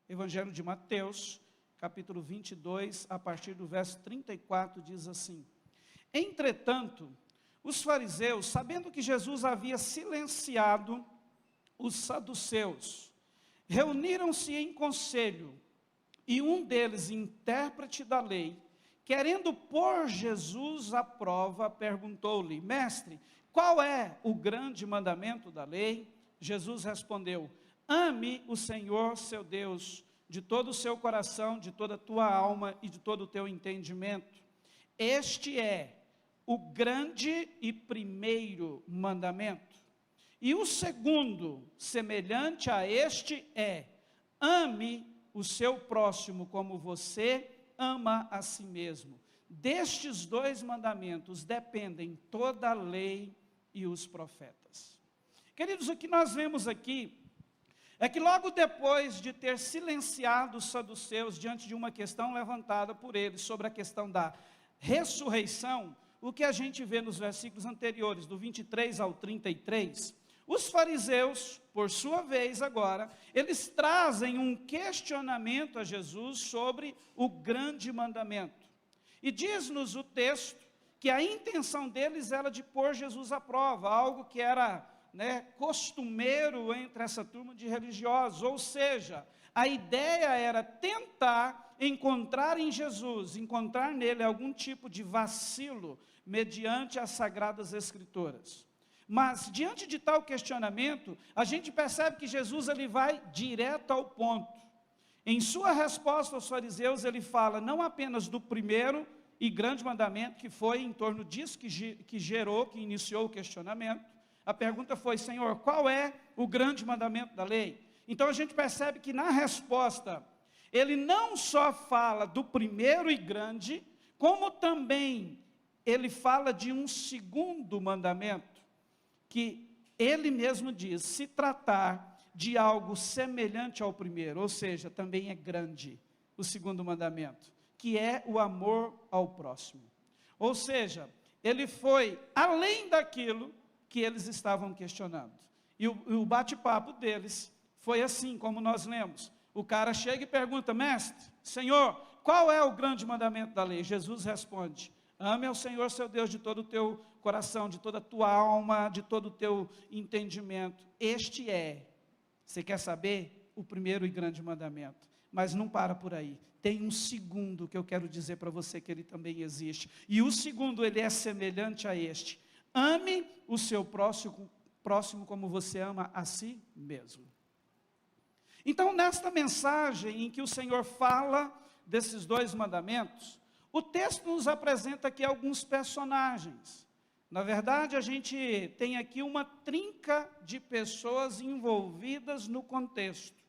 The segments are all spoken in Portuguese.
Evangelho de Mateus, capítulo 22, a partir do verso 34, diz assim: Entretanto, os fariseus, sabendo que Jesus havia silenciado os saduceus, reuniram-se em conselho, e um deles, intérprete da lei, querendo pôr Jesus à prova, perguntou-lhe: Mestre, qual é o grande mandamento da lei? Jesus respondeu: Ame o Senhor seu Deus de todo o seu coração, de toda a tua alma e de todo o teu entendimento. Este é o grande e primeiro mandamento. E o segundo, semelhante a este, é: ame o seu próximo como você ama a si mesmo. Destes dois mandamentos dependem toda a lei e os profetas. Queridos, o que nós vemos aqui é que logo depois de ter silenciado os saduceus diante de uma questão levantada por eles sobre a questão da ressurreição, o que a gente vê nos versículos anteriores, do 23 ao 33, os fariseus, por sua vez agora, eles trazem um questionamento a Jesus sobre o grande mandamento. E diz-nos o texto que a intenção deles era de pôr Jesus à prova, algo que era costumeiro entre essa turma de religiosos, ou seja, a ideia era tentar encontrar em Jesus, encontrar nele algum tipo de vacilo, mediante as Sagradas Escrituras. Mas, diante de tal questionamento, a gente percebe que Jesus ele vai direto ao ponto. Em sua resposta aos fariseus, ele fala não apenas do primeiro e grande mandamento, que foi em torno disso que iniciou o questionamento. A pergunta foi: Senhor, qual é o grande mandamento da lei? Então a gente percebe que na resposta, ele não só fala do primeiro e grande, como também ele fala de um segundo mandamento, que ele mesmo diz, se tratar de algo semelhante ao primeiro, ou seja, também é grande, o segundo mandamento, que é o amor ao próximo. Ou seja, ele foi além daquilo que eles estavam questionando. E o bate-papo deles foi assim, como nós lemos. O cara chega e pergunta: Mestre, Senhor, qual é o grande mandamento da lei? Jesus responde: ame ao Senhor seu Deus de todo o teu coração, de toda a tua alma, de todo o teu entendimento. Este é, você quer saber? O primeiro e grande mandamento. Mas não para por aí. Tem um segundo que eu quero dizer para você que ele também existe. E o segundo, ele é semelhante a este: ame o seu próximo como você ama a si mesmo. Então, nesta mensagem em que o Senhor fala desses dois mandamentos, o texto nos apresenta aqui alguns personagens. Na verdade, a gente tem aqui uma trinca de pessoas envolvidas no contexto.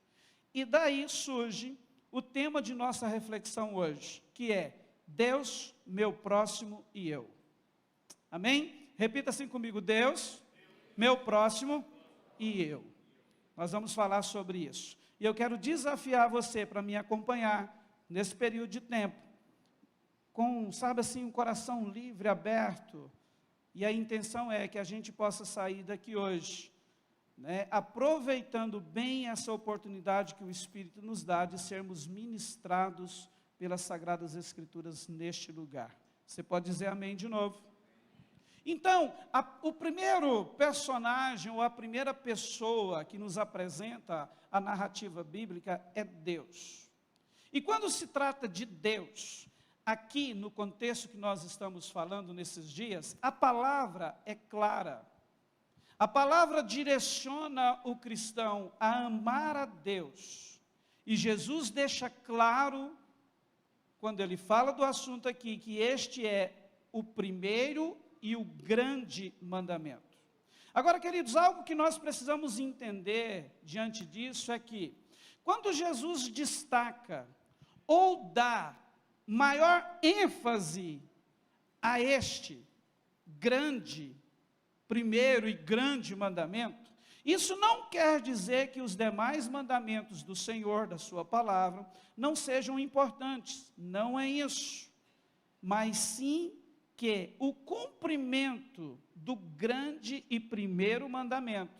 E daí surge o tema de nossa reflexão hoje, que é Deus, meu próximo e eu. Amém? Repita assim comigo: Deus, meu próximo e eu. Nós vamos falar sobre isso. E eu quero desafiar você para me acompanhar nesse período de tempo, com, sabe assim, um coração livre, aberto. E a intenção é que a gente possa sair daqui hoje, aproveitando bem essa oportunidade que o Espírito nos dá de sermos ministrados pelas Sagradas Escrituras neste lugar. Você pode dizer amém de novo? Então, o primeiro personagem, ou a primeira pessoa que nos apresenta a narrativa bíblica é Deus. E quando se trata de Deus, aqui no contexto que nós estamos falando nesses dias, a palavra é clara. A palavra direciona o cristão a amar a Deus. E Jesus deixa claro, quando ele fala do assunto aqui, que este é o primeiro e o grande mandamento. Agora, queridos, algo que nós precisamos entender diante disso é que, quando Jesus destaca ou dá maior ênfase a este grande, primeiro e grande mandamento, isso não quer dizer que os demais mandamentos do Senhor, da sua palavra, não sejam importantes. Não é isso. Mas sim que o cumprimento do grande e primeiro mandamento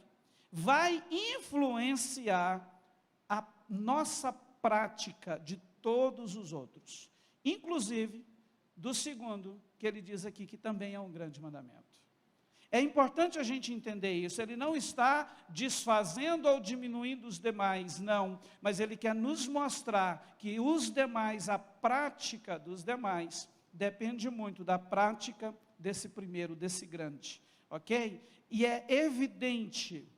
vai influenciar a nossa prática de todos os outros, inclusive do segundo, que ele diz aqui, que também é um grande mandamento. É importante a gente entender isso. Ele não está desfazendo ou diminuindo os demais, não, mas ele quer nos mostrar que os demais, a prática dos demais, depende muito da prática desse primeiro, desse grande, ok? E é evidente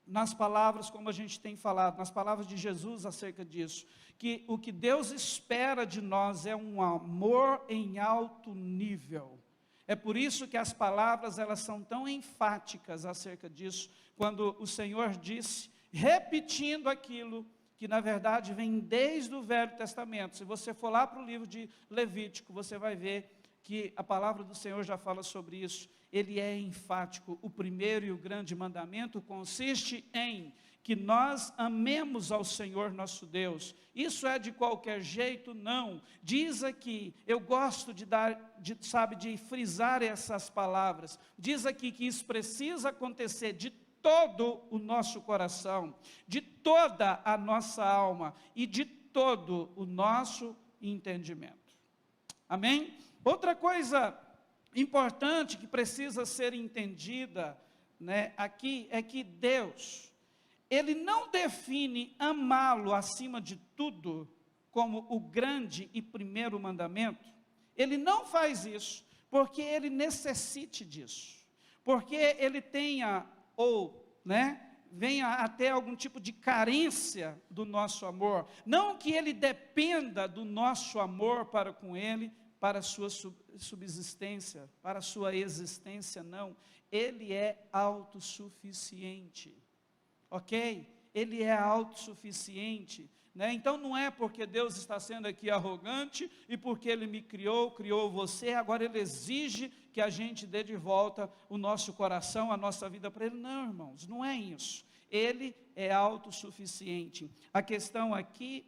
nas palavras, como a gente tem falado, nas palavras de Jesus acerca disso, que o que Deus espera de nós é um amor em alto nível. É por isso que as palavras, elas são tão enfáticas acerca disso, quando o Senhor disse, repetindo aquilo que na verdade vem desde o Velho Testamento. Se você for lá para o livro de Levítico, você vai ver que a palavra do Senhor já fala sobre isso. Ele é enfático. O primeiro e o grande mandamento consiste em que nós amemos ao Senhor nosso Deus. Isso é de qualquer jeito? Não. Diz aqui, eu gosto de frisar essas palavras. Diz aqui que isso precisa acontecer de todo o nosso coração, de toda a nossa alma e de todo o nosso entendimento. Amém? Outra coisa importante que precisa ser entendida, né, aqui é que Deus, Ele não define amá-lo acima de tudo como o grande e primeiro mandamento. Ele não faz isso porque Ele necessite disso, porque Ele tenha venha até algum tipo de carência do nosso amor. Não que Ele dependa do nosso amor para com Ele, para a sua subsistência, para a sua existência, não. Ele é autossuficiente, ok? Ele é autossuficiente, né? Então não é porque Deus está sendo aqui arrogante, e porque Ele me criou você, agora Ele exige que a gente dê de volta o nosso coração, a nossa vida para Ele. Não, irmãos, não é isso. Ele é autossuficiente. A questão aqui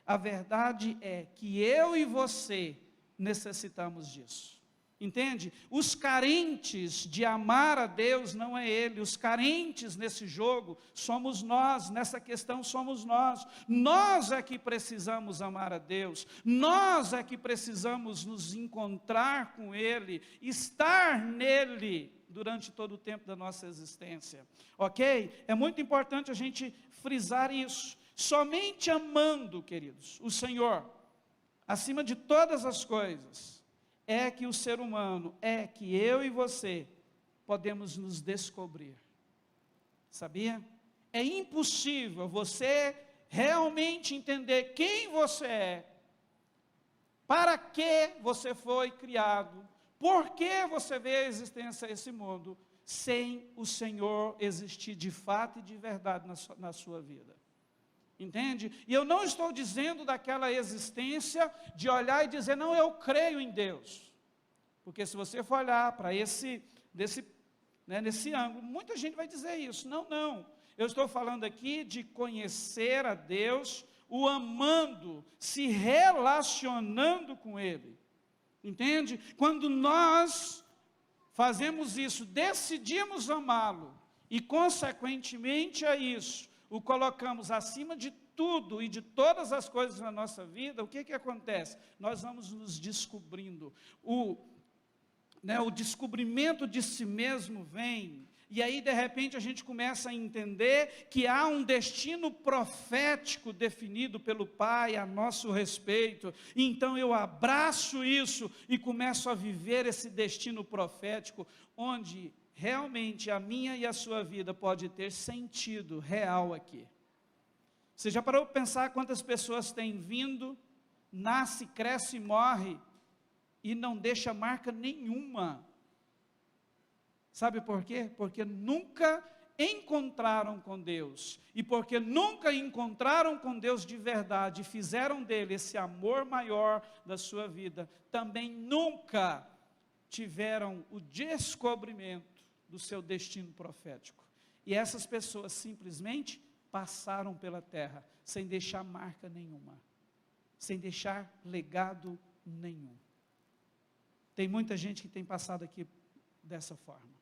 a verdade é que eu e você necessitamos disso, entende? Os carentes de amar a Deus não é Ele, os carentes nesse jogo somos nós, nessa questão somos nós é que precisamos amar a Deus, nós é que precisamos nos encontrar com Ele, estar nele durante todo o tempo da nossa existência, ok? É muito importante a gente frisar isso. Somente amando, queridos, o Senhor acima de todas as coisas, é que o ser humano, é que eu e você podemos nos descobrir. Sabia? É impossível você realmente entender quem você é, para que você foi criado, por que você veio à existência a esse mundo, sem o Senhor existir de fato e de verdade na sua vida. Entende? E eu não estou dizendo daquela existência de olhar e dizer, não, eu creio em Deus. Porque se você for olhar para nesse ângulo, muita gente vai dizer isso. Não. Eu estou falando aqui de conhecer a Deus, o amando, se relacionando com Ele. Entende? Quando nós fazemos isso, decidimos amá-lo, e consequentemente a isso, o colocamos acima de tudo e de todas as coisas na nossa vida, o que acontece? Nós vamos nos descobrindo, o descobrimento de si mesmo vem, e aí de repente a gente começa a entender que há um destino profético definido pelo Pai a nosso respeito, e então eu abraço isso e começo a viver esse destino profético, onde realmente a minha e a sua vida pode ter sentido real aqui. Você já parou para pensar quantas pessoas têm vindo, nasce, cresce e morre, e não deixa marca nenhuma? Sabe por quê? Porque nunca encontraram com Deus, e porque nunca encontraram com Deus de verdade, fizeram dele esse amor maior da sua vida, também nunca tiveram o descobrimento do seu destino profético. E essas pessoas simplesmente passaram pela terra, sem deixar marca nenhuma, sem deixar legado nenhum. Tem muita gente que tem passado aqui dessa forma.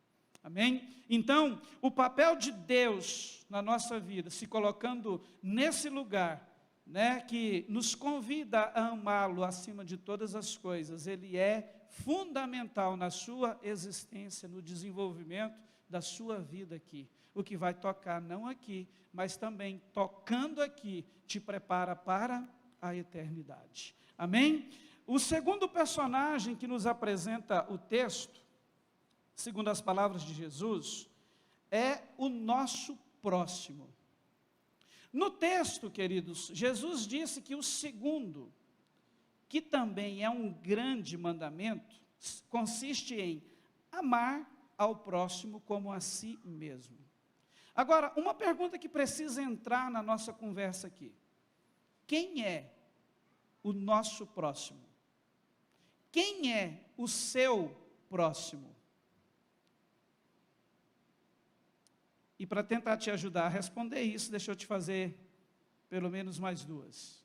Amém? Então, o papel de Deus na nossa vida, se colocando nesse lugar, né, que nos convida a amá-lo acima de todas as coisas. Ele é fundamental na sua existência, no desenvolvimento da sua vida aqui. O que vai tocar não aqui, mas também tocando aqui, te prepara para a eternidade. Amém? O segundo personagem que nos apresenta o texto, segundo as palavras de Jesus, é o nosso próximo. No texto, queridos, Jesus disse que o segundo, que também é um grande mandamento, consiste em amar ao próximo como a si mesmo. Agora, uma pergunta que precisa entrar na nossa conversa aqui. Quem é o nosso próximo? Quem é o seu próximo? E para tentar te ajudar a responder isso, deixa eu te fazer pelo menos mais duas.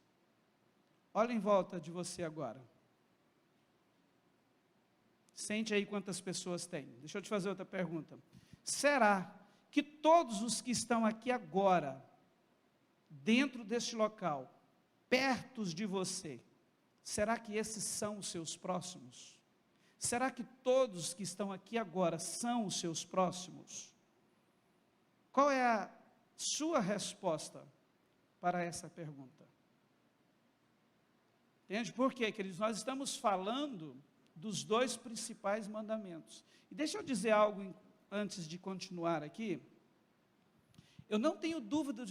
Olha em volta de você agora. Sente aí quantas pessoas tem. Deixa eu te fazer outra pergunta. Será que todos os que estão aqui agora, dentro deste local, perto de você, será que esses são os seus próximos? Será que todos que estão aqui agora são os seus próximos? Qual é a sua resposta para essa pergunta? Entende? Por quê, queridos? Nós estamos falando dos dois principais mandamentos. E deixa eu dizer algo antes de continuar aqui. Eu não tenho dúvida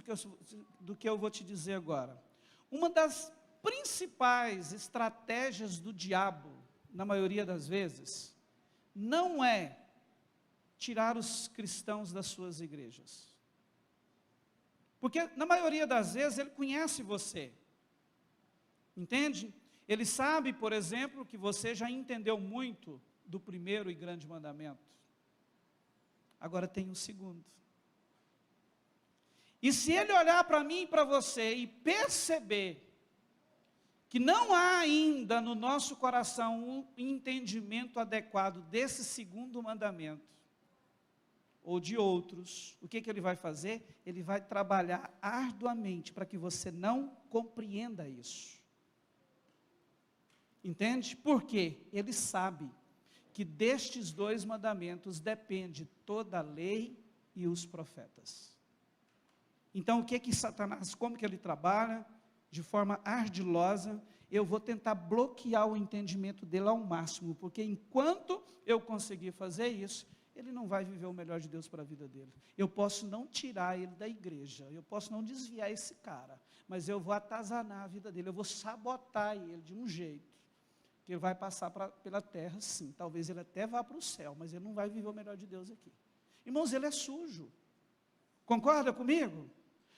do que eu vou te dizer agora. Uma das principais estratégias do diabo, na maioria das vezes, não é tirar os cristãos das suas igrejas. Porque, na maioria das vezes, ele conhece você. Entende? Ele sabe, por exemplo, que você já entendeu muito do primeiro e grande mandamento. Agora tem o segundo. E se ele olhar para mim e para você e perceber que não há ainda no nosso coração um entendimento adequado desse segundo mandamento, ou de outros, o que ele vai fazer? Ele vai trabalhar arduamente para que você não compreenda isso. Entende? Porque ele sabe que destes dois mandamentos depende toda a lei e os profetas. Então, o que Satanás, como que ele trabalha? De forma ardilosa, eu vou tentar bloquear o entendimento dele ao máximo, porque enquanto eu conseguir fazer isso, ele não vai viver o melhor de Deus para a vida dele. Eu posso não tirar ele da igreja, eu posso não desviar esse cara, mas eu vou atazanar a vida dele, eu vou sabotar ele de um jeito, que ele vai passar pela terra, sim, talvez ele até vá para o céu, mas ele não vai viver o melhor de Deus aqui. Irmãos, ele é sujo, concorda comigo?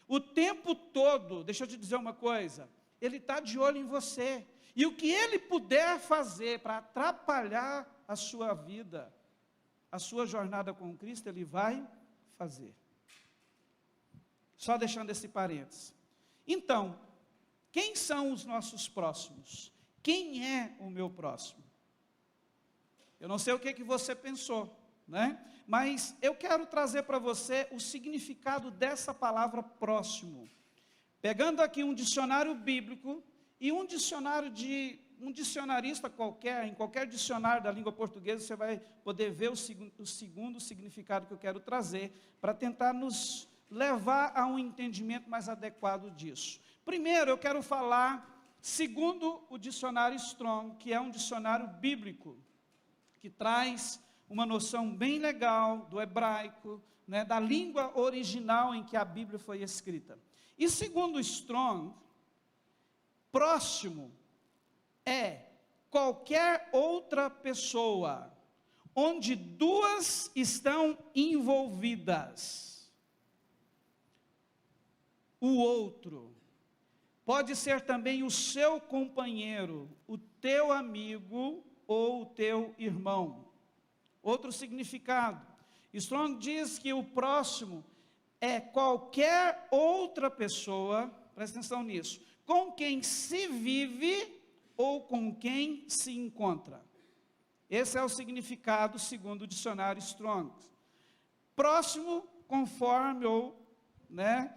O tempo todo, deixa eu te dizer uma coisa, ele está de olho em você, e o que ele puder fazer para atrapalhar a sua vida, a sua jornada com Cristo, ele vai fazer. Só deixando esse parênteses. Então, quem são os nossos próximos? Quem é o meu próximo? Eu não sei o que você pensou, né? Mas eu quero trazer para você o significado dessa palavra próximo. Pegando aqui um dicionário bíblico e um dicionarista qualquer, em qualquer dicionário da língua portuguesa, você vai poder ver o segundo significado que eu quero trazer, para tentar nos levar a um entendimento mais adequado disso. Primeiro, eu quero falar, segundo o dicionário Strong, que é um dicionário bíblico, que traz uma noção bem legal do hebraico, né, da língua original em que a Bíblia foi escrita. E segundo Strong, próximo é qualquer outra pessoa, onde duas estão envolvidas. O outro pode ser também o seu companheiro, o teu amigo ou o teu irmão. Outro significado, Strong diz que o próximo é qualquer outra pessoa, presta atenção nisso, com quem se vive ou com quem se encontra. Esse é o significado segundo o dicionário Strong. Próximo, conforme ou, né,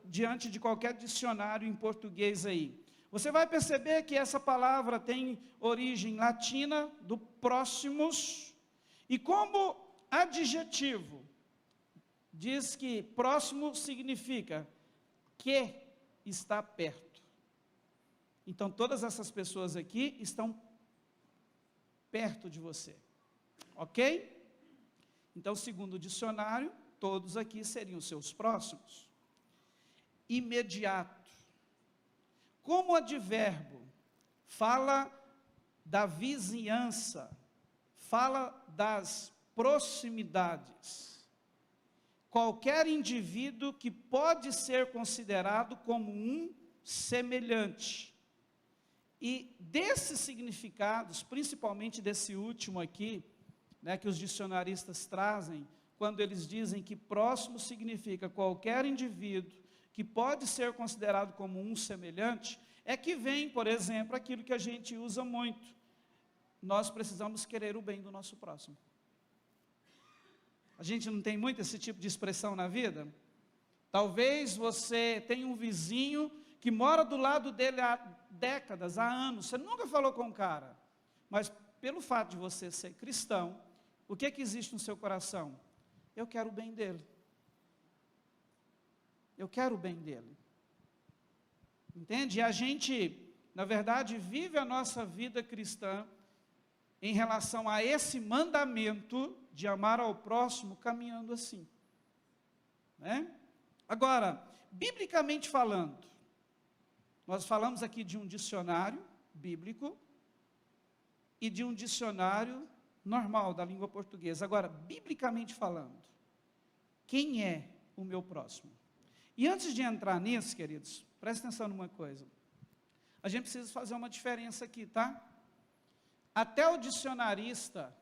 diante de qualquer dicionário em português aí. Você vai perceber que essa palavra tem origem latina, do próximos, e como adjetivo, diz que próximo significa que está perto. Então, todas essas pessoas aqui estão perto de você, ok? Então, segundo o dicionário, todos aqui seriam seus próximos. Imediato. Como advérbio, fala da vizinhança, fala das proximidades. Qualquer indivíduo que pode ser considerado como um semelhante. E desses significados, principalmente desse último aqui, né, que os dicionaristas trazem, quando eles dizem que próximo significa qualquer indivíduo que pode ser considerado como um semelhante, é que vem, por exemplo, aquilo que a gente usa muito. Nós precisamos querer o bem do nosso próximo. A gente não tem muito esse tipo de expressão na vida? Talvez você tenha um vizinho que mora do lado dele há décadas, há anos, você nunca falou com o cara, mas pelo fato de você ser cristão, o que existe no seu coração? Eu quero o bem dele. Eu quero o bem dele. Entende? E a gente, na verdade, vive a nossa vida cristã em relação a esse mandamento de amar ao próximo, caminhando assim. Né? Agora, biblicamente falando, nós falamos aqui de um dicionário bíblico e de um dicionário normal da língua portuguesa. Agora, biblicamente falando, quem é o meu próximo? E antes de entrar nisso, queridos, presta atenção numa coisa. A gente precisa fazer uma diferença aqui, tá? Até o dicionarista,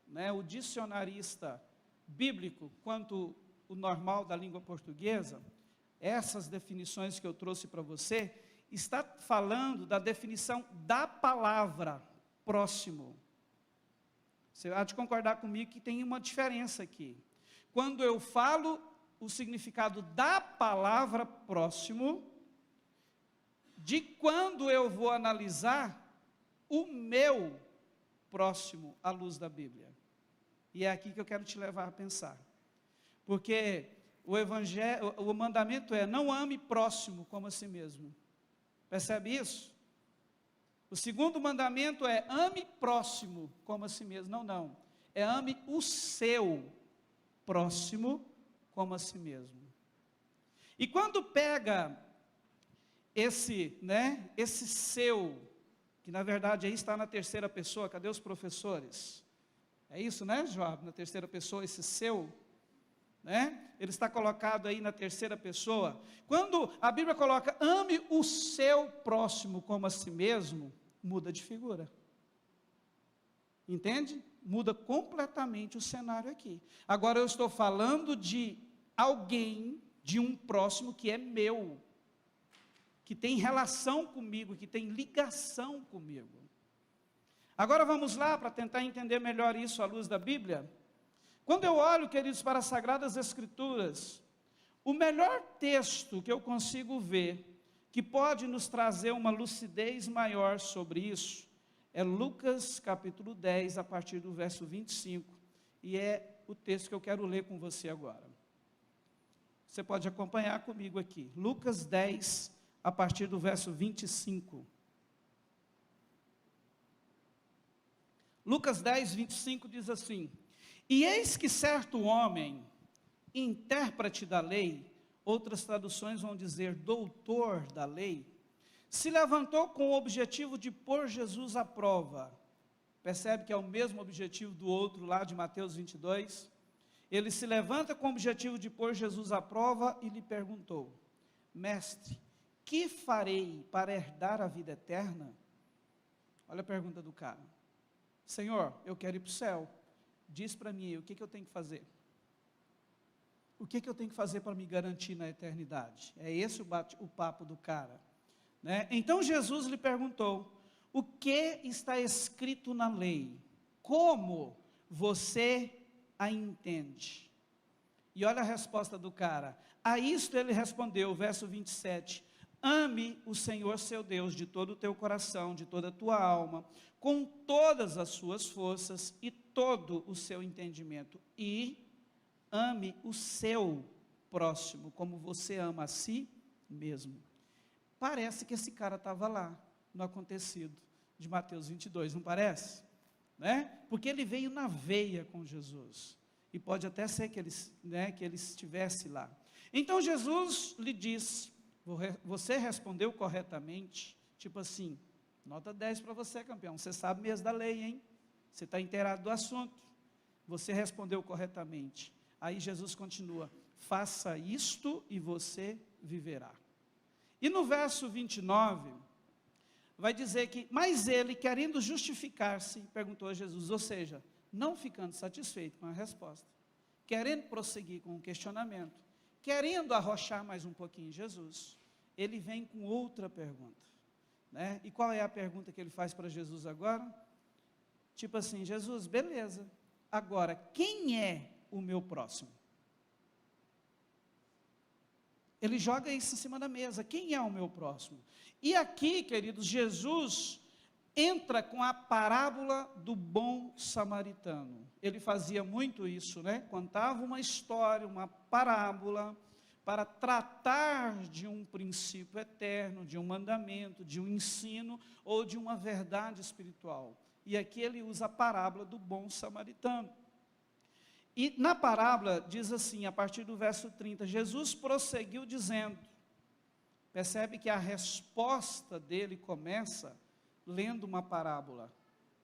né, o dicionarista bíblico, quanto o normal da língua portuguesa, essas definições que eu trouxe para você, está falando da definição da palavra próximo. Você há de concordar comigo que tem uma diferença aqui. Quando eu falo o significado da palavra próximo, de quando eu vou analisar o meu próximo à luz da Bíblia. E é aqui que eu quero te levar a pensar. Porque o mandamento é: não ame próximo como a si mesmo. Percebe isso? O segundo mandamento é: ame próximo como a si mesmo. Não. É ame o seu próximo como a si mesmo. E quando pega esse seu, que na verdade aí está na terceira pessoa, cadê os professores? É isso, né, Joab? Na terceira pessoa, esse seu, né? Ele está colocado aí na terceira pessoa. Quando a Bíblia coloca ame o seu próximo como a si mesmo, muda de figura. Entende? Muda completamente o cenário aqui. Agora eu estou falando de alguém, de um próximo que é meu, que tem relação comigo, que tem ligação comigo. Agora vamos lá para tentar entender melhor isso à luz da Bíblia. Quando eu olho, queridos, para as Sagradas Escrituras, o melhor texto que eu consigo ver, que pode nos trazer uma lucidez maior sobre isso, é Lucas capítulo 10, a partir do verso 25, e é o texto que eu quero ler com você agora. Você pode acompanhar comigo aqui, Lucas 10, a partir do verso 25. Lucas 10, 25 diz assim: e eis que certo homem, intérprete da lei, outras traduções vão dizer doutor da lei, se levantou com o objetivo de pôr Jesus à prova. Percebe que é o mesmo objetivo do outro lá de Mateus 22? Ele se levanta com o objetivo de pôr Jesus à prova e lhe perguntou: mestre, que farei para herdar a vida eterna? Olha a pergunta do cara. Senhor, eu quero ir para o céu. Diz para mim, o que eu tenho que fazer? O que eu tenho que fazer para me garantir na eternidade? É esse o papo do cara. Né? Então Jesus lhe perguntou: o que está escrito na lei? Como você a entende? E olha a resposta do cara: A isto ele respondeu, verso 27, ame o Senhor seu Deus de todo o teu coração, de toda a tua alma, com todas as suas forças e todo o seu entendimento, e ame o seu próximo, como você ama a si mesmo. Parece que esse cara estava lá, no acontecido de Mateus 22, não parece? Né? Porque ele veio na veia com Jesus, e pode até ser que ele estivesse lá. Então Jesus lhe disse, você respondeu corretamente, tipo assim, nota 10 para você, campeão, você sabe mesmo da lei, hein? Você está inteirado do assunto, você respondeu corretamente. Aí Jesus continua, faça isto e você viverá. E no verso 29, vai dizer que, mas ele, querendo justificar-se, perguntou a Jesus, ou seja, não ficando satisfeito com a resposta, querendo prosseguir com o questionamento, querendo arrochar mais um pouquinho Jesus, ele vem com outra pergunta, né? E qual é a pergunta que ele faz para Jesus agora? Tipo assim, Jesus, beleza, agora, quem é o meu próximo? Ele joga isso em cima da mesa, quem é o meu próximo? E aqui, queridos, Jesus entra com a parábola do bom samaritano. Ele fazia muito isso, né? Contava uma história, uma parábola, para tratar de um princípio eterno, de um mandamento, de um ensino, ou de uma verdade espiritual. E aqui ele usa a parábola do bom samaritano. E na parábola, diz assim, a partir do verso 30, Jesus prosseguiu dizendo, percebe que a resposta dele começa lendo uma parábola,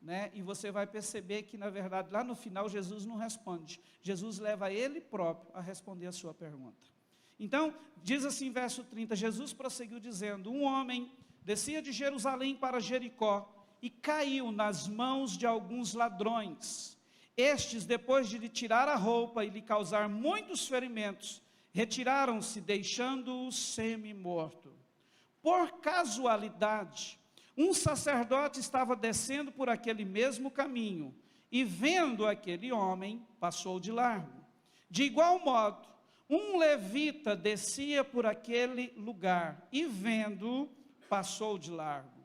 né? E você vai perceber que, na verdade, lá no final, Jesus não responde. Jesus leva ele próprio a responder a sua pergunta. Então, diz assim, verso 30, Jesus prosseguiu dizendo, um homem descia de Jerusalém para Jericó e caiu nas mãos de alguns ladrões. Estes, depois de lhe tirar a roupa e lhe causar muitos ferimentos, retiraram-se, deixando-o semi-morto. Por casualidade, um sacerdote estava descendo por aquele mesmo caminho, e vendo aquele homem, passou de largo. De igual modo, um levita descia por aquele lugar, e vendo, passou de largo.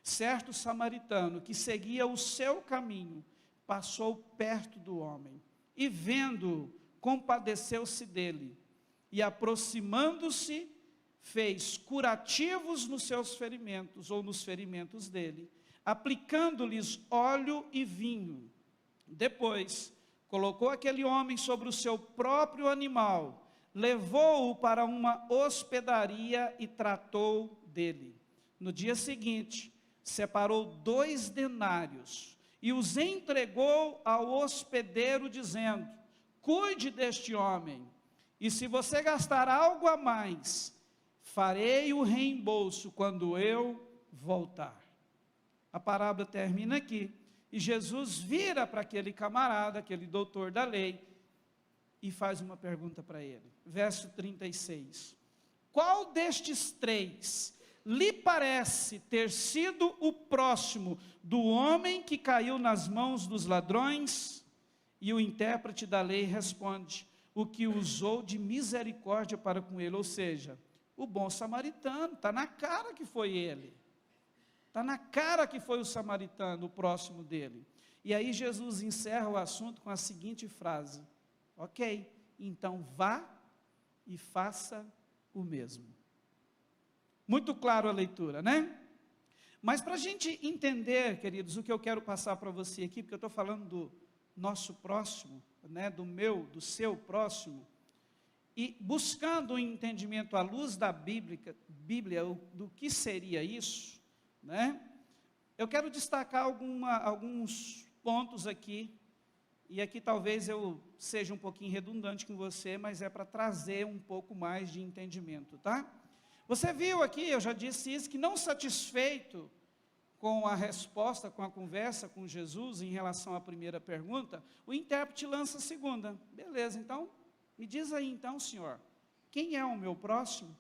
Certo samaritano, que seguia o seu caminho, passou perto do homem, e vendo, compadeceu-se dele, e aproximando-se, fez curativos nos seus ferimentos, ou nos ferimentos dele, aplicando-lhes óleo e vinho. Depois, colocou aquele homem sobre o seu próprio animal, levou-o para uma hospedaria e tratou dele. No dia seguinte, separou 2 denários, e os entregou ao hospedeiro, dizendo, cuide deste homem, e se você gastar algo a mais, farei o reembolso quando eu voltar. A parábola termina aqui, e Jesus vira para aquele camarada, aquele doutor da lei, e faz uma pergunta para ele. Verso 36. Qual destes 3 lhe parece ter sido o próximo do homem que caiu nas mãos dos ladrões? E o intérprete da lei responde, o que usou de misericórdia para com ele, ou seja, o bom samaritano, está na cara que foi ele, está na cara que foi o samaritano, o próximo dele. E aí Jesus encerra o assunto com a seguinte frase, ok, então vá e faça o mesmo. Muito claro a leitura, né? Mas para a gente entender, queridos, o que eu quero passar para você aqui, porque eu estou falando do nosso próximo, né, do seu próximo, e buscando um entendimento à luz da Bíblia, do que seria isso, né? Eu quero destacar alguns pontos aqui, e aqui talvez eu seja um pouquinho redundante com você, mas é para trazer um pouco mais de entendimento, tá? Você viu aqui, eu já disse isso, que não satisfeito com a resposta, com a conversa com Jesus em relação à primeira pergunta, o intérprete lança a segunda. Beleza, então, me diz aí então, Senhor, quem é o meu próximo?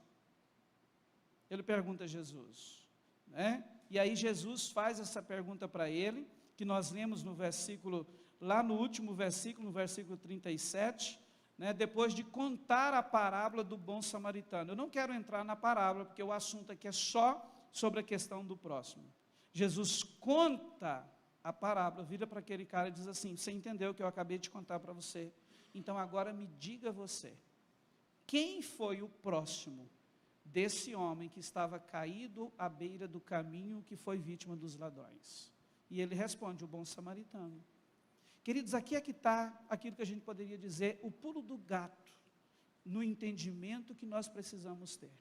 Ele pergunta a Jesus, né? E aí Jesus faz essa pergunta para ele, que nós lemos no versículo, lá no último versículo, no versículo 37, né, depois de contar a parábola do bom samaritano. Eu não quero entrar na parábola, porque o assunto aqui é só sobre a questão do próximo. Jesus conta a parábola, vira para aquele cara e diz assim: você entendeu o que eu acabei de contar para você? Então agora me diga você, quem foi o próximo desse homem que estava caído à beira do caminho, que foi vítima dos ladrões? E ele responde: o bom samaritano. Queridos, aqui é que está aquilo que a gente poderia dizer, o pulo do gato, no entendimento que nós precisamos ter.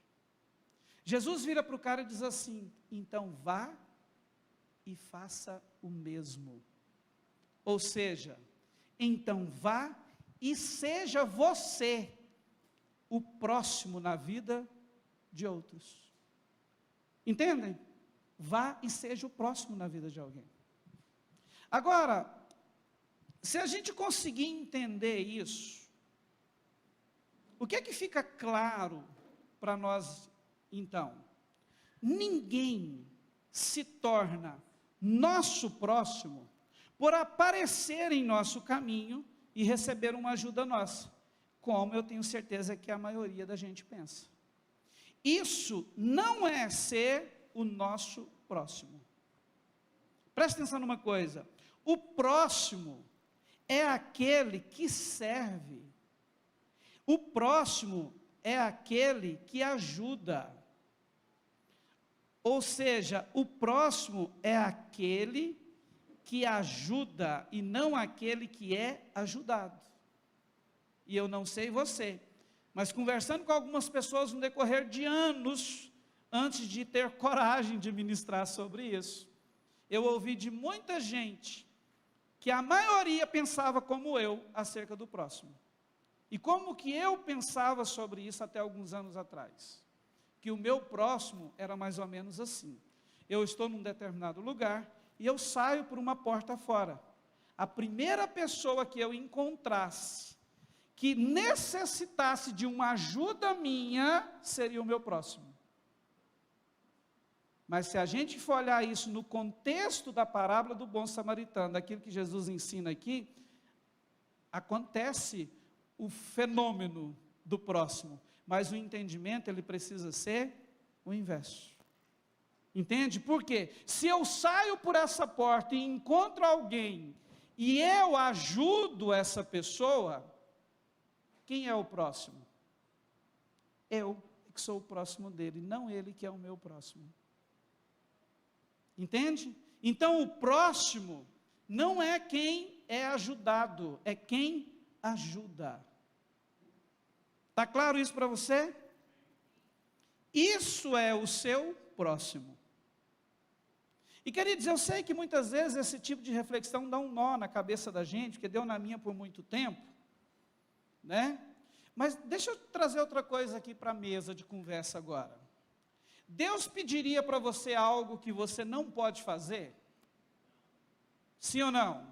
Jesus vira para o cara e diz assim: então vá e faça o mesmo. Ou seja, então vá e seja você o próximo na vida de outros. Entendem? Vá e seja o próximo na vida de alguém. Agora, se a gente conseguir entender isso, o que é que fica claro para nós então? Ninguém se torna nosso próximo por aparecer em nosso caminho e receber uma ajuda nossa, como eu tenho certeza que a maioria da gente pensa. Isso não é ser o nosso próximo. Presta atenção numa coisa: o próximo é aquele que serve, o próximo é aquele que ajuda. Ou seja, o próximo é aquele que ajuda e não aquele que é ajudado. E eu não sei você, mas conversando com algumas pessoas no decorrer de anos, antes de ter coragem de ministrar sobre isso, eu ouvi de muita gente que a maioria pensava como eu acerca do próximo. E como que eu pensava sobre isso até alguns anos atrás? Que o meu próximo era mais ou menos assim: eu estou num determinado lugar e eu saio por uma porta fora. A primeira pessoa que eu encontrasse, que necessitasse de uma ajuda minha, seria o meu próximo. Mas se a gente for olhar isso no contexto da parábola do bom samaritano, daquilo que Jesus ensina aqui, acontece o fenômeno do próximo, mas o entendimento ele precisa ser o inverso. Entende? Por quê? Se eu saio por essa porta e encontro alguém e eu ajudo essa pessoa, quem é o próximo? Eu que sou o próximo dele, não ele que é o meu próximo. Entende? Então o próximo não é quem é ajudado, é quem ajuda. Está claro isso para você? Isso é o seu próximo. E queridos, eu sei que muitas vezes esse tipo de reflexão dá um nó na cabeça da gente, que deu na minha por muito tempo, né? Mas deixa eu trazer outra coisa aqui para a mesa de conversa agora. Deus pediria para você algo que você não pode fazer? Sim ou não?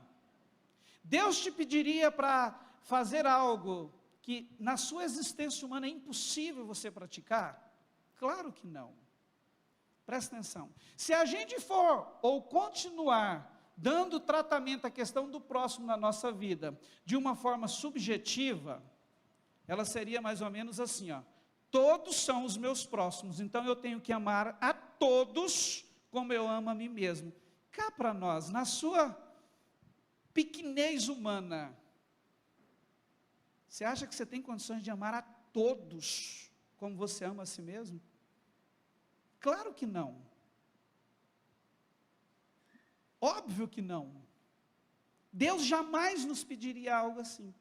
Deus te pediria para fazer algo que na sua existência humana é impossível você praticar? Claro que não. Presta atenção. Se a gente for ou continuar dando tratamento à questão do próximo na nossa vida de uma forma subjetiva, ela seria mais ou menos assim, ó: todos são os meus próximos, então eu tenho que amar a todos como eu amo a mim mesmo. Cá para nós, na sua pequenez humana, você acha que você tem condições de amar a todos como você ama a si mesmo? Claro que não. Óbvio que não. Deus jamais nos pediria algo assim.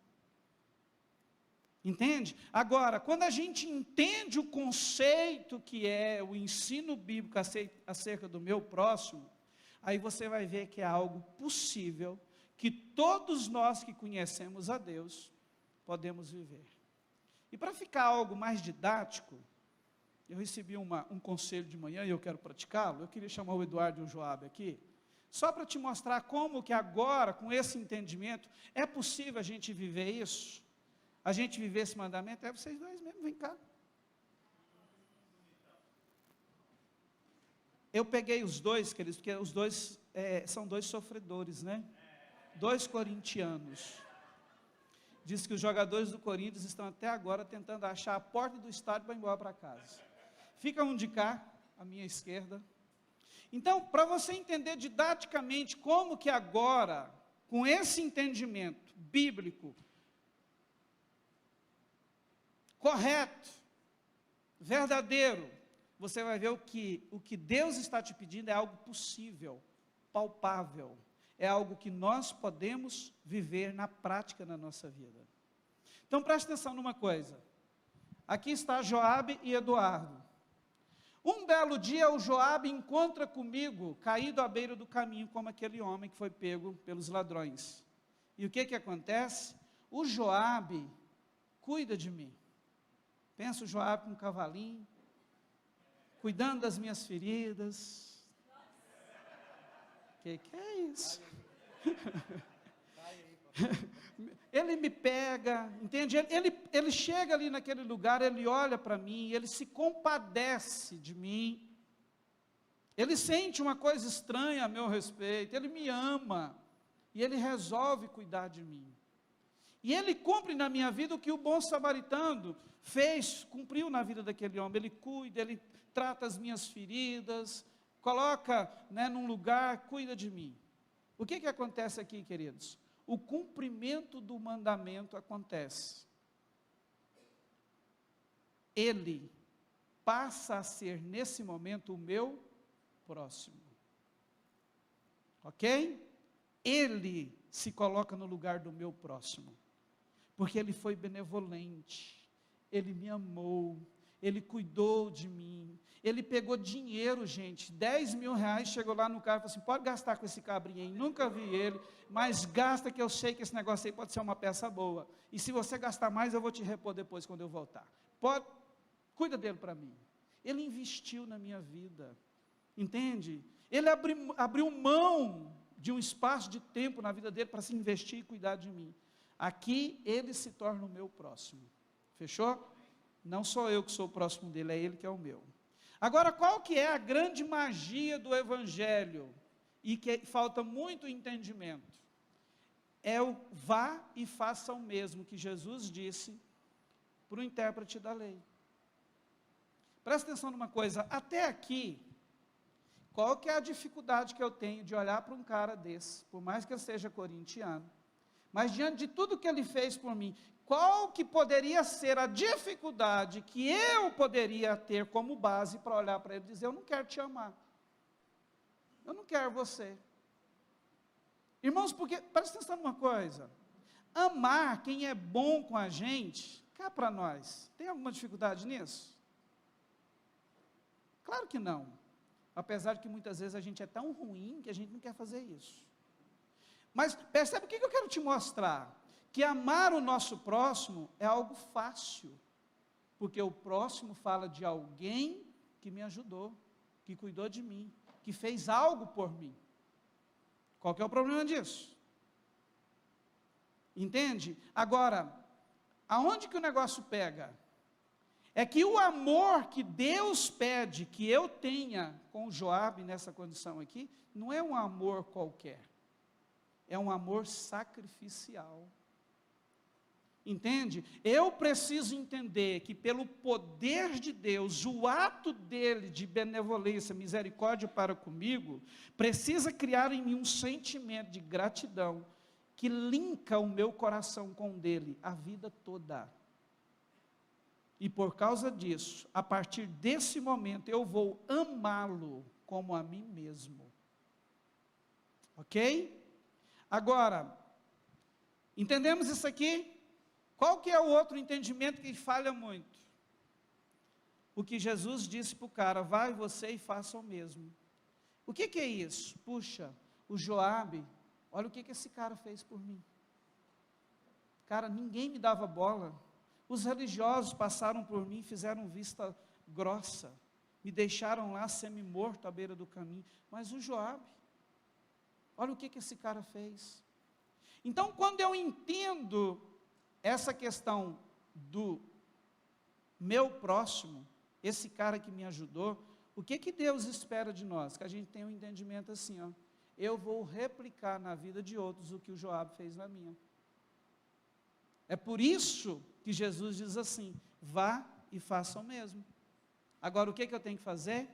Entende? Agora, quando a gente entende o conceito que é o ensino bíblico acerca do meu próximo, aí você vai ver que é algo possível, que todos nós que conhecemos a Deus, podemos viver. E para ficar algo mais didático, eu recebi um conselho de manhã e eu quero praticá-lo. Eu queria chamar o Eduardo e o Joab aqui, só para te mostrar como que agora, com esse entendimento, é possível a gente viver isso. A gente viver esse mandamento. É vocês dois mesmo, vem cá. Eu peguei os dois, queridos, porque os dois são dois sofredores, né? 2 Corintianos. diz que os jogadores do Corinthians estão até agora tentando achar a porta do estádio para ir embora para casa. Fica um de cá, à minha esquerda. Então, para você entender didaticamente como que agora, com esse entendimento bíblico, correto, verdadeiro, você vai ver o que Deus está te pedindo é algo possível, palpável, é algo que nós podemos viver na prática na nossa vida. Então preste atenção numa coisa, aqui está Joabe e Eduardo. Um belo dia o Joabe encontra comigo, caído à beira do caminho, como aquele homem que foi pego pelos ladrões. E o que acontece? O Joabe cuida de mim. Pensa o Joabe com um cavalinho, cuidando das minhas feridas. Que é isso? Ele me pega, entende? Ele chega ali naquele lugar, ele olha para mim, ele se compadece de mim, ele sente uma coisa estranha a meu respeito, ele me ama, e ele resolve cuidar de mim. E ele cumpre na minha vida o que o bom samaritano fez, cumpriu na vida daquele homem. Ele cuida, ele trata as minhas feridas, coloca, num lugar, cuida de mim. O que acontece aqui, queridos? O cumprimento do mandamento acontece. Ele passa a ser, nesse momento, o meu próximo. Ok? Ele se coloca no lugar do meu próximo. Porque ele foi benevolente, ele me amou, ele cuidou de mim, ele pegou dinheiro, gente, 10 mil reais, chegou lá no carro e falou assim, pode gastar com esse cabrinho aí, nunca vi ele, mas gasta que eu sei que esse negócio aí pode ser uma peça boa, e se você gastar mais, eu vou te repor depois, quando eu voltar, cuida dele para mim. Ele investiu na minha vida, entende? Ele abriu mão de um espaço de tempo na vida dele, para se investir e cuidar de mim. Aqui, ele se torna o meu próximo, fechou? Não sou eu que sou o próximo dele, é ele que é o meu. Agora, qual que é a grande magia do Evangelho, e que falta muito entendimento? É o vá e faça o mesmo, que Jesus disse para o intérprete da lei. Presta atenção numa coisa, até aqui, qual que é a dificuldade que eu tenho de olhar para um cara desse, por mais que eu seja corintiano, mas diante de tudo que ele fez por mim, qual que poderia ser a dificuldade que eu poderia ter como base para olhar para ele e dizer, eu não quero te amar, eu não quero você. Irmãos, porque, presta atenção numa coisa, amar quem é bom com a gente, cá para nós, tem alguma dificuldade nisso? Claro que não, apesar de que muitas vezes a gente é tão ruim que a gente não quer fazer isso. Mas percebe o que eu quero te mostrar? Que amar o nosso próximo é algo fácil, porque o próximo fala de alguém que me ajudou, que cuidou de mim, que fez algo por mim. Qual que é o problema disso? Entende? Agora, aonde que o negócio pega? É que o amor que Deus pede que eu tenha com o Joabe nessa condição aqui, não é um amor qualquer. É um amor sacrificial. Entende? Eu preciso entender que pelo poder de Deus, o ato dele de benevolência, misericórdia para comigo, precisa criar em mim um sentimento de gratidão, que linka o meu coração com o dele, a vida toda. E por causa disso, a partir desse momento, eu vou amá-lo como a mim mesmo. Ok? Agora, entendemos isso aqui? Qual que é o outro entendimento que falha muito? O que Jesus disse para o cara, vai você e faça o mesmo. O que é isso? Puxa, o Joabe, olha o que esse cara fez por mim. Cara, ninguém me dava bola. Os religiosos passaram por mim, fizeram vista grossa, me deixaram lá semi-morto à beira do caminho. Mas o Joabe, olha o que esse cara fez. Então, quando eu entendo essa questão do meu próximo, esse cara que me ajudou, o que Deus espera de nós? Que a gente tenha um entendimento assim, ó, eu vou replicar na vida de outros o que o Joabe fez na minha. É por isso que Jesus diz assim: vá e faça o mesmo. Agora, o que eu tenho que fazer?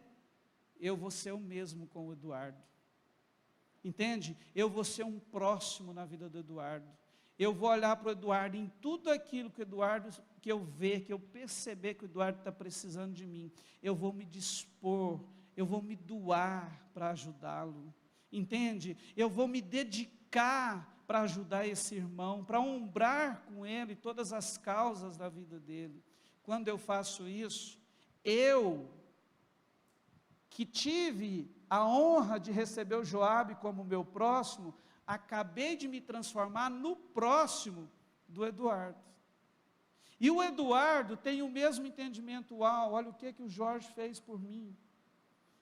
Eu vou ser o mesmo com o Eduardo. Entende? Eu vou ser um próximo na vida do Eduardo. Eu vou olhar para o Eduardo em tudo aquilo que o Eduardo, que eu ver, que eu perceber que o Eduardo está precisando de mim. Eu vou me dispor, eu vou me doar para ajudá-lo. Entende? Eu vou me dedicar para ajudar esse irmão, para ombrar com ele todas as causas da vida dele. Quando eu faço isso, eu, que tive a honra de receber o Joabe como meu próximo, acabei de me transformar no próximo do Eduardo. E o Eduardo tem o mesmo entendimento: uau, olha o que o Jorge fez por mim.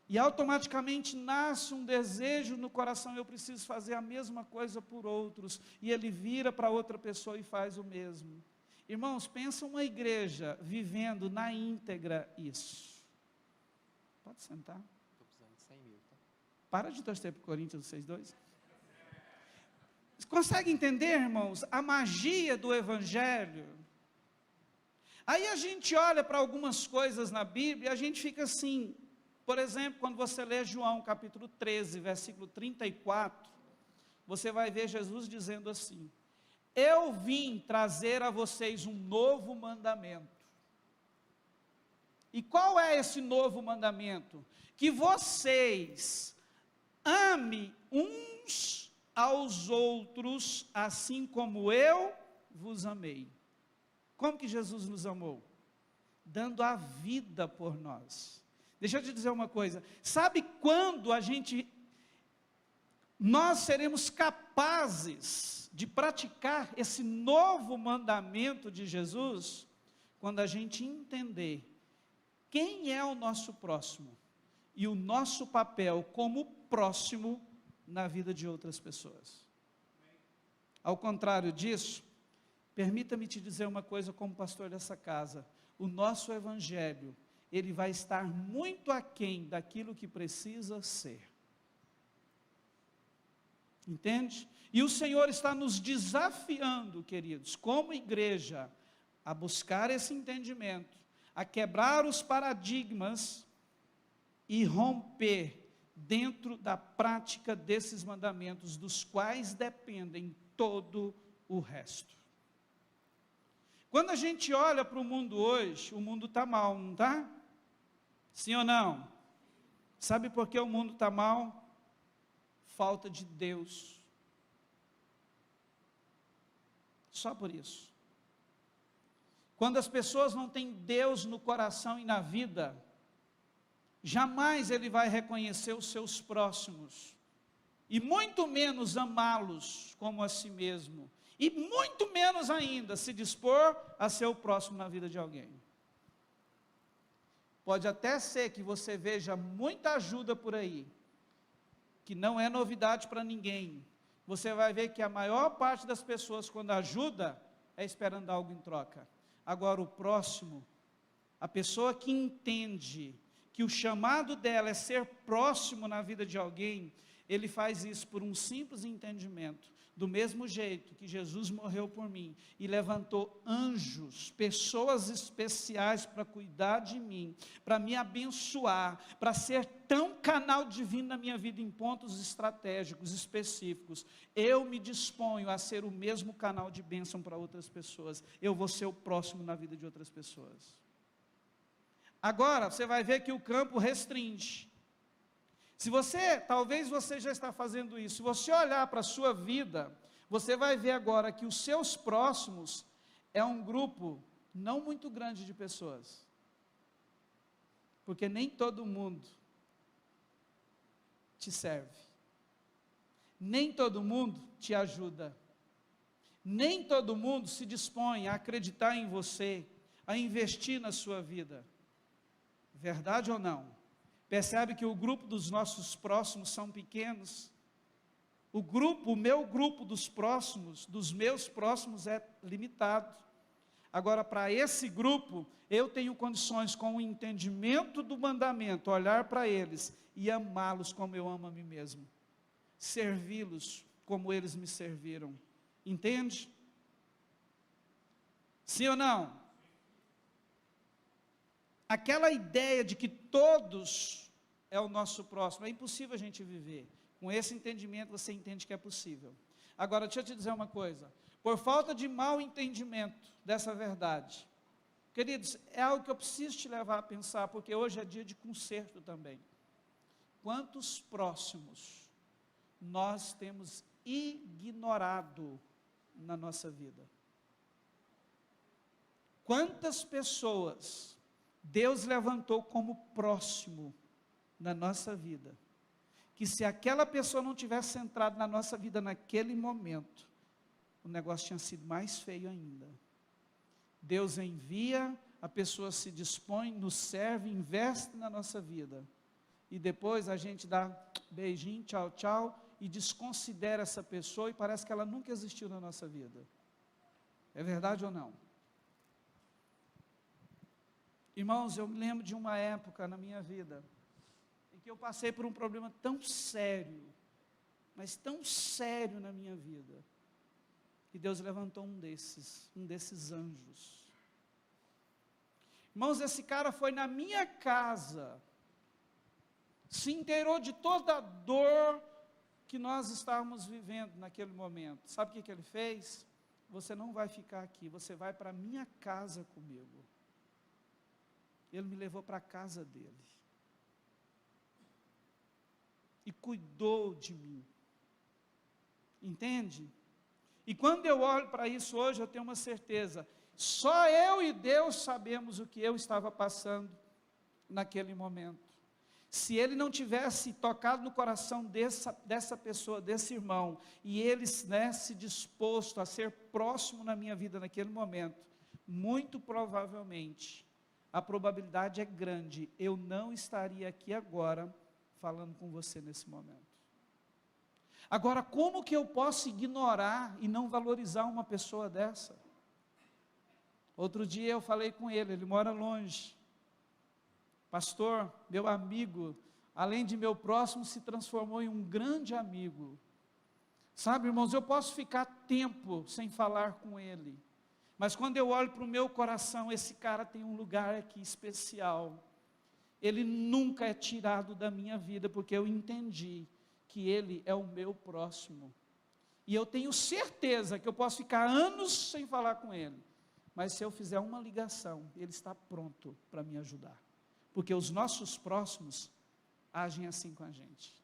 E automaticamente nasce um desejo no coração: eu preciso fazer a mesma coisa por outros. E ele vira para outra pessoa e faz o mesmo. Irmãos, pensa uma igreja vivendo na íntegra isso. Pode sentar. Estou precisando de 100 mil, tá? Para de torcer para o Corinthians, vocês dois. Consegue entender, irmãos, a magia do Evangelho? Aí a gente olha para algumas coisas na Bíblia e a gente fica assim. Por exemplo, quando você lê João capítulo 13, versículo 34, você vai ver Jesus dizendo assim: eu vim trazer a vocês um novo mandamento. E qual é esse novo mandamento? Que vocês amem uns aos outros, assim como eu vos amei. Como que Jesus nos amou? Dando a vida por nós. Deixa eu te dizer uma coisa: sabe quando nós seremos capazes de praticar esse novo mandamento de Jesus? Quando a gente entender quem é o nosso próximo e o nosso papel como próximo na vida de outras pessoas. Ao contrário disso, permita-me te dizer uma coisa como pastor dessa casa: o nosso evangelho, ele vai estar muito aquém daquilo que precisa ser. Entende? E o Senhor está nos desafiando, queridos, como igreja, a buscar esse entendimento, a quebrar os paradigmas e romper dentro da prática desses mandamentos, dos quais dependem todo o resto. Quando a gente olha para o mundo hoje, o mundo está mal, não está? Sim ou não? Sabe por que o mundo está mal? Falta de Deus. Só por isso. Quando as pessoas não têm Deus no coração e na vida, jamais ele vai reconhecer os seus próximos, e muito menos amá-los como a si mesmo, e muito menos ainda se dispor a ser o próximo na vida de alguém. Pode até ser que você veja muita ajuda por aí, que não é novidade para ninguém. Você vai ver que a maior parte das pessoas, quando ajuda, é esperando algo em troca. Agora o próximo, a pessoa que entende que o chamado dela é ser próximo na vida de alguém, ele faz isso por um simples entendimento. Do mesmo jeito que Jesus morreu por mim e levantou anjos, pessoas especiais para cuidar de mim, para me abençoar, para ser tão canal divino na minha vida em pontos estratégicos, específicos, eu me disponho a ser o mesmo canal de bênção para outras pessoas. Eu vou ser o próximo na vida de outras pessoas. Agora, você vai ver que o campo restringe. Talvez você já está fazendo isso, se você olhar para a sua vida, você vai ver agora que os seus próximos é um grupo não muito grande de pessoas, porque nem todo mundo te serve, nem todo mundo te ajuda, nem todo mundo se dispõe a acreditar em você, a investir na sua vida. Verdade ou não? Percebe que o grupo dos nossos próximos são pequenos? O meu grupo dos próximos, dos meus próximos é limitado. Agora, para esse grupo, eu tenho condições, com o entendimento do mandamento, olhar para eles e amá-los como eu amo a mim mesmo. Servi-los como eles me serviram. Entende? Sim ou não? Aquela ideia de que todos é o nosso próximo, é impossível a gente viver. Com esse entendimento você entende que é possível. Agora, deixa eu te dizer uma coisa. Por falta de mau entendimento dessa verdade, queridos, é algo que eu preciso te levar a pensar, porque hoje é dia de conserto também. Quantos próximos nós temos ignorado na nossa vida? Quantas pessoas Deus levantou como próximo na nossa vida, que se aquela pessoa não tivesse entrado na nossa vida naquele momento, o negócio tinha sido mais feio ainda. Deus envia, a pessoa se dispõe, nos serve, investe na nossa vida, e depois a gente dá beijinho, tchau, tchau, e desconsidera essa pessoa, e parece que ela nunca existiu na nossa vida. É verdade ou não? Irmãos, eu me lembro de uma época na minha vida, em que eu passei por um problema tão sério, mas tão sério na minha vida, que Deus levantou um desses anjos. Irmãos, esse cara foi na minha casa, se inteirou de toda a dor que nós estávamos vivendo naquele momento. Sabe o que ele fez? Você não vai ficar aqui, você vai para a minha casa comigo. Ele me levou para a casa dele. E cuidou de mim. Entende? E quando eu olho para isso hoje, eu tenho uma certeza. Só eu e Deus sabemos o que eu estava passando naquele momento. Se ele não tivesse tocado no coração dessa pessoa, desse irmão, e ele, né, se disposto a ser próximo na minha vida naquele momento, muito provavelmente, a probabilidade é grande, eu não estaria aqui agora, falando com você nesse momento. Agora, como que eu posso ignorar e não valorizar uma pessoa dessa? Outro dia eu falei com ele mora longe. Pastor, meu amigo, além de meu próximo, se transformou em um grande amigo. Sabe, irmãos, eu posso ficar tempo sem falar com ele, mas quando eu olho para o meu coração, esse cara tem um lugar aqui especial. Ele nunca é tirado da minha vida, porque eu entendi que ele é o meu próximo. E eu tenho certeza que eu posso ficar anos sem falar com ele, mas se eu fizer uma ligação, ele está pronto para me ajudar. Porque os nossos próximos agem assim com a gente.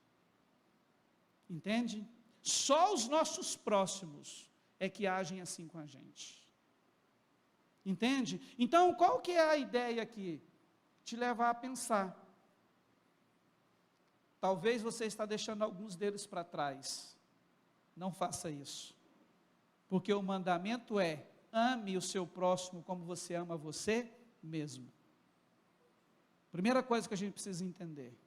Entende? Só os nossos próximos é que agem assim com a gente. Entende? Então, qual que é a ideia aqui? Te levar a pensar. Talvez você está deixando alguns deles para trás. Não faça isso. Porque o mandamento é: ame o seu próximo como você ama você mesmo. Primeira coisa que a gente precisa entender.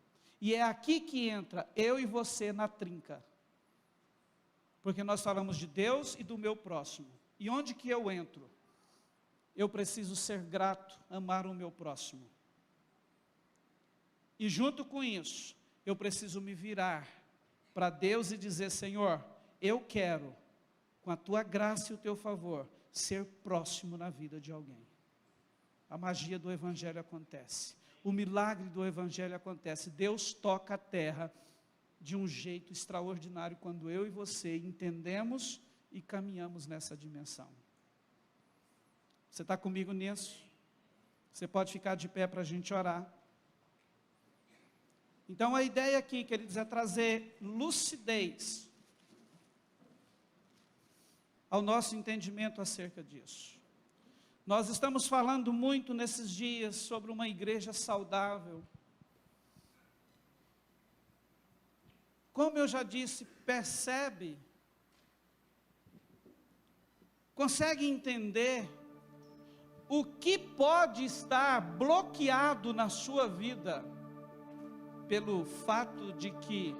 E é aqui que entra eu e você na trinca. Porque nós falamos de Deus e do meu próximo. E onde que eu entro? Eu preciso ser grato, amar o meu próximo. E junto com isso, eu preciso me virar para Deus e dizer: Senhor, eu quero, com a tua graça e o teu favor, ser próximo na vida de alguém. A magia do Evangelho acontece. O milagre do Evangelho acontece. Deus toca a terra de um jeito extraordinário quando eu e você entendemos e caminhamos nessa dimensão. Você está comigo nisso? Você pode ficar de pé para a gente orar. Então a ideia aqui, queridos, é trazer lucidez ao nosso entendimento acerca disso. Nós estamos falando muito nesses dias sobre uma igreja saudável. Como eu já disse, percebe, consegue entender o que pode estar bloqueado na sua vida pelo fato de que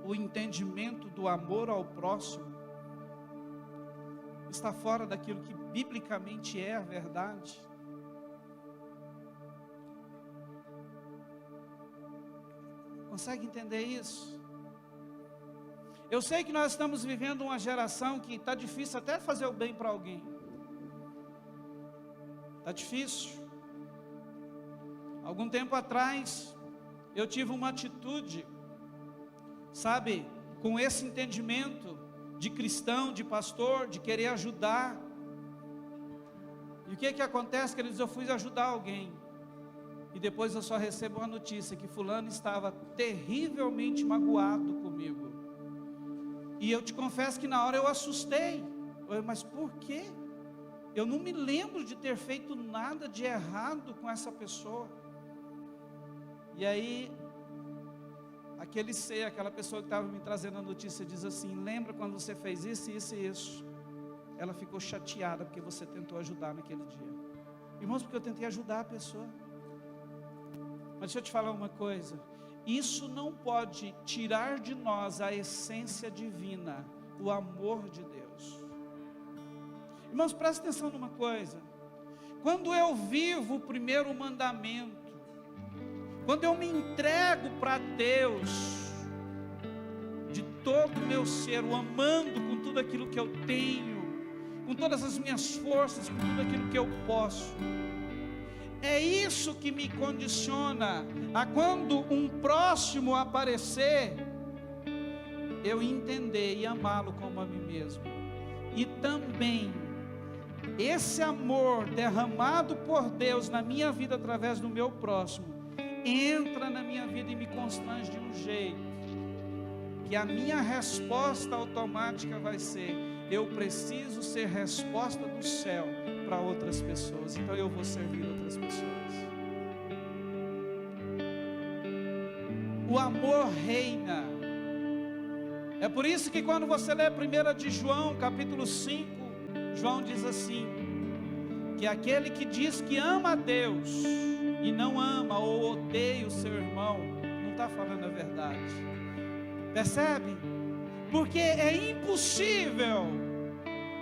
o entendimento do amor ao próximo está fora daquilo que biblicamente é a verdade? Consegue entender isso? Eu sei que nós estamos vivendo uma geração que está difícil até fazer o bem para alguém. Está difícil. Algum tempo atrás, eu tive uma atitude, sabe, com esse entendimento de cristão, de pastor, de querer ajudar. E o que acontece, queridos? Eu fui ajudar alguém, e depois eu só recebo uma notícia, que fulano estava terrivelmente magoado comigo. E eu te confesso que na hora eu assustei. Mas por quê? Eu não me lembro de ter feito nada de errado com essa pessoa. E aí, aquela pessoa que estava me trazendo a notícia diz assim: lembra quando você fez isso, isso e isso? Ela ficou chateada porque você tentou ajudar naquele dia. Irmãos, porque eu tentei ajudar a pessoa. Mas deixa eu te falar uma coisa: isso não pode tirar de nós a essência divina, o amor de Deus. Irmãos, presta atenção numa coisa: quando eu vivo o primeiro mandamento, quando eu me entrego para Deus, de todo o meu ser, o amando com tudo aquilo que eu tenho, com todas as minhas forças, com tudo aquilo que eu posso, é isso que me condiciona a, quando um próximo aparecer, eu entender e amá-lo como a mim mesmo. E também esse amor derramado por Deus na minha vida através do meu próximo entra na minha vida e me constrange de um jeito que a minha resposta automática vai ser: eu preciso ser resposta do céu para outras pessoas, então eu vou servir outras pessoas. O amor reina. É por isso que quando você lê 1 de João, capítulo 5, João diz assim, que aquele que diz que ama a Deus e não ama ou odeia o seu irmão, não está falando a verdade. Percebe? Porque é impossível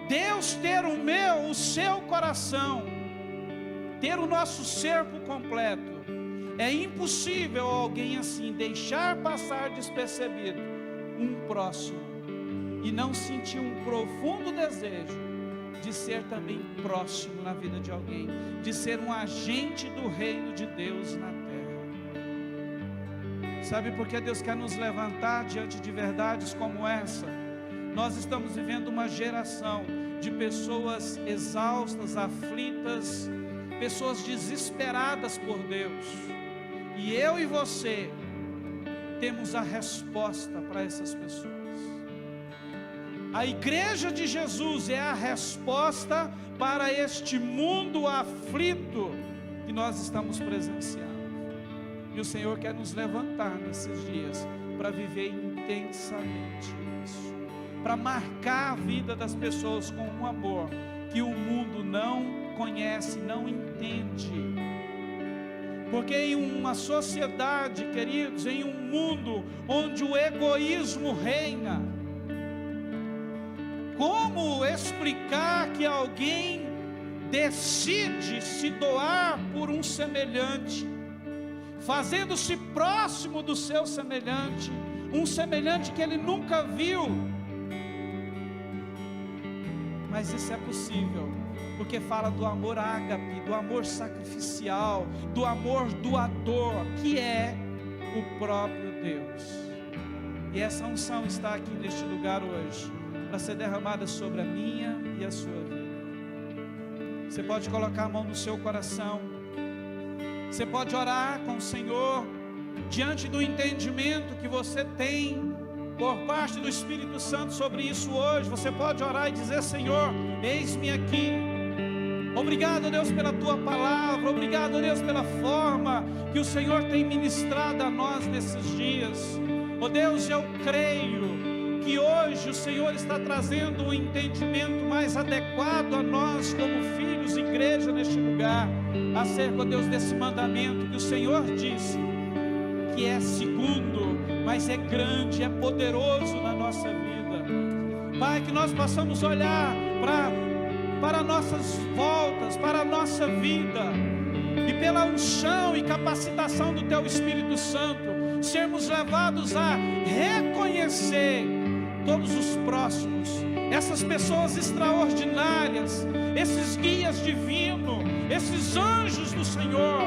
Deus ter o seu coração, ter o nosso ser por completo. É impossível alguém assim deixar passar despercebido um próximo e não sentir um profundo desejo de ser também próximo na vida de alguém, de ser um agente do reino de Deus na terra. Sabe por que Deus quer nos levantar diante de verdades como essa? Nós estamos vivendo uma geração de pessoas exaustas, aflitas, pessoas desesperadas por Deus, e eu e você temos a resposta para essas pessoas. A igreja de Jesus é a resposta para este mundo aflito que nós estamos presenciando. E o Senhor quer nos levantar nesses dias para viver intensamente isso, para marcar a vida das pessoas com um amor que o mundo não conhece, não entende. Porque em uma sociedade, queridos, em um mundo onde o egoísmo reina, como explicar que alguém decide se doar por um semelhante, fazendo-se próximo do seu semelhante, um semelhante que ele nunca viu? Mas isso é possível, porque fala do amor ágape, do amor sacrificial, do amor doador, que é o próprio Deus. E essa unção está aqui neste lugar hoje, para ser derramada sobre a minha e a sua vida. Você pode colocar a mão no seu coração, você pode orar com o Senhor, diante do entendimento que você tem, por parte do Espírito Santo sobre isso hoje. Você pode orar e dizer: Senhor, eis-me aqui. Obrigado, Deus, pela Tua palavra. Obrigado, Deus, pela forma que o Senhor tem ministrado a nós nesses dias. Oh Deus, eu creio que hoje o Senhor está trazendo um entendimento mais adequado a nós como filhos, igreja neste lugar, acerca, Deus, desse mandamento que o Senhor disse, que é segundo, mas é grande, é poderoso na nossa vida. Pai, que nós possamos olhar para nossas voltas, para a nossa vida, e pela unção e capacitação do Teu Espírito Santo, sermos levados a reconhecer todos os próximos, essas pessoas extraordinárias, esses guias divinos, esses anjos do Senhor,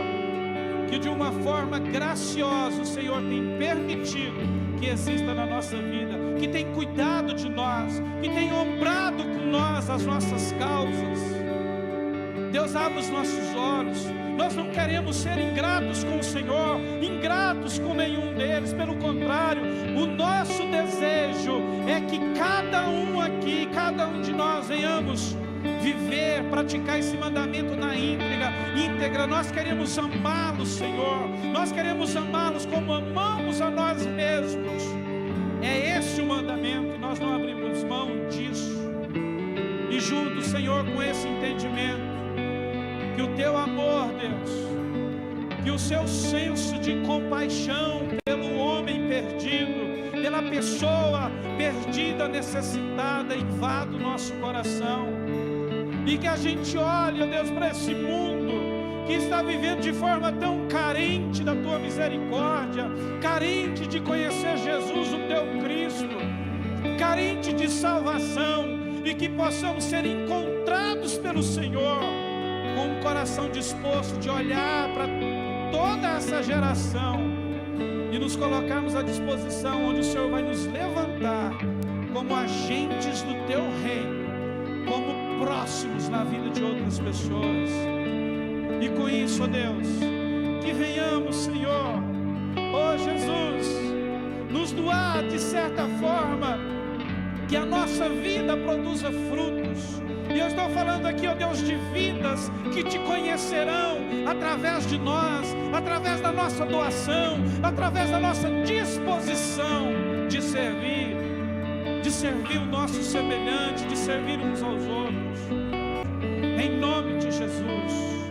que de uma forma graciosa o Senhor tem permitido que exista na nossa vida, que tem cuidado de nós, que tem ombrado com nós as nossas causas. Deus, abre os nossos olhos. Nós não queremos ser ingratos com o Senhor, ingratos com nenhum deles. Pelo contrário, o nosso desejo é que cada um aqui, cada um de nós venhamos viver, praticar esse mandamento na íntegra. Nós queremos amá-los, Senhor. Nós queremos amá-los como amamos a nós mesmos. É esse o mandamento, e nós não abrimos mão disso. E junto, Senhor, com esse entendimento, que o teu amor, Deus, que o seu senso de compaixão pelo homem perdido, pela pessoa perdida, necessitada, invada o nosso coração. E que a gente olhe, ó Deus, para esse mundo que está vivendo de forma tão carente da tua misericórdia, carente de conhecer Jesus, o teu Cristo, carente de salvação, e que possamos ser encontrados pelo Senhor, com um coração disposto de olhar para toda essa geração e nos colocarmos à disposição, onde o Senhor vai nos levantar como agentes do teu reino, como próximos na vida de outras pessoas. E com isso, ó Deus, que venhamos, Senhor, ó Jesus, nos doar de certa forma, que a nossa vida produza frutos. E eu estou falando aqui, ó Deus, de vidas que te conhecerão através de nós, através da nossa doação, através da nossa disposição de servir o nosso semelhante, de servir uns aos outros. Em nome de Jesus.